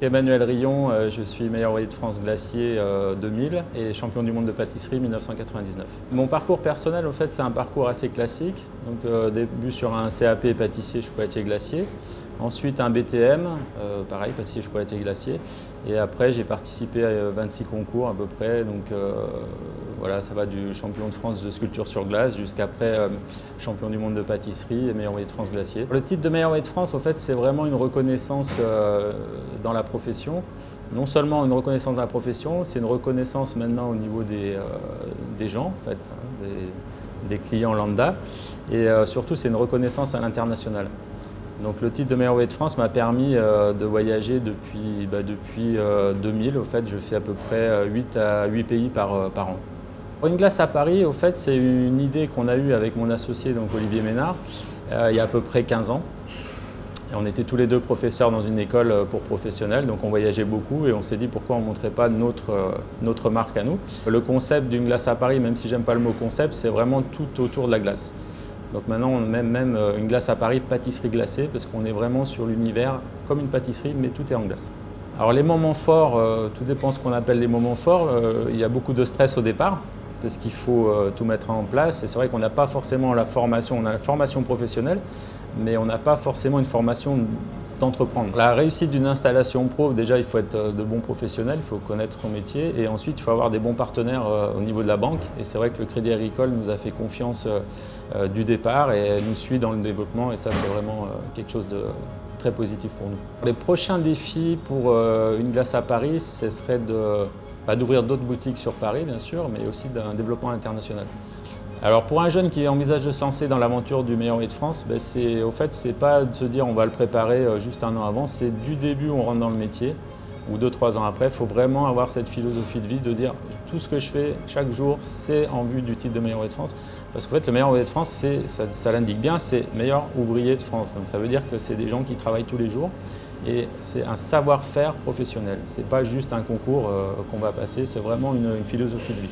Emmanuel Rion, je suis meilleur ouvrier de France glacier 2000 et champion du monde de pâtisserie 1999. Mon parcours personnel, en fait, c'est un parcours assez classique. Donc, début sur un CAP pâtissier chocolatier glacier, ensuite un BTM, pareil, pâtissier chocolatier glacier, et après j'ai participé à 26 concours à peu près. Donc, voilà, ça va du champion de France de sculpture sur glace jusqu'après champion du monde de pâtisserie et meilleur ouvrier de France glacier. Le titre de meilleur ouvrier de France, en fait, c'est vraiment une reconnaissance dans la profession. Non seulement une reconnaissance de la profession, c'est une reconnaissance maintenant au niveau des gens, en fait, hein, des clients lambda, et surtout c'est une reconnaissance à l'international. Donc le titre de meilleur ouvrier de France m'a permis de voyager depuis 2000. Au fait, je fais à peu près 8 pays par an. Une glace à Paris, au fait, c'est une idée qu'on a eue avec mon associé, donc Olivier Ménard, il y a à peu près 15 ans. Et on était tous les deux professeurs dans une école pour professionnels, donc on voyageait beaucoup et on s'est dit pourquoi on ne montrait pas notre marque à nous. Le concept d'une glace à Paris, même si j'aime pas le mot concept, c'est vraiment tout autour de la glace. Donc maintenant on met même une glace à Paris pâtisserie glacée parce qu'on est vraiment sur l'univers comme une pâtisserie mais tout est en glace. Alors les moments forts, tout dépend ce qu'on appelle les moments forts. Il y a beaucoup de stress au départ parce qu'il faut tout mettre en place et c'est vrai qu'on n'a pas forcément la formation, on a la formation professionnelle mais on n'a pas forcément une formation d'entreprendre. La réussite d'une installation pro, déjà il faut être de bons professionnels, il faut connaître son métier et ensuite il faut avoir des bons partenaires au niveau de la banque. Et c'est vrai que le Crédit Agricole nous a fait confiance du départ et nous suit dans le développement et ça c'est vraiment quelque chose de très positif pour nous. Les prochains défis pour une glace à Paris, ce serait d'ouvrir d'autres boutiques sur Paris bien sûr, mais aussi d'un développement international. Alors pour un jeune qui envisage de se lancer dans l'aventure du meilleur ouvrier de France, c'est pas de se dire on va le préparer juste un an avant, c'est du début où on rentre dans le métier ou 2-3 ans après, il faut vraiment avoir cette philosophie de vie de dire tout ce que je fais chaque jour c'est en vue du titre de meilleur ouvrier de France. Parce qu'en fait le meilleur ouvrier de France, ça l'indique bien, c'est meilleur ouvrier de France. Donc ça veut dire que c'est des gens qui travaillent tous les jours et c'est un savoir-faire professionnel. C'est pas juste un concours qu'on va passer, c'est vraiment une philosophie de vie.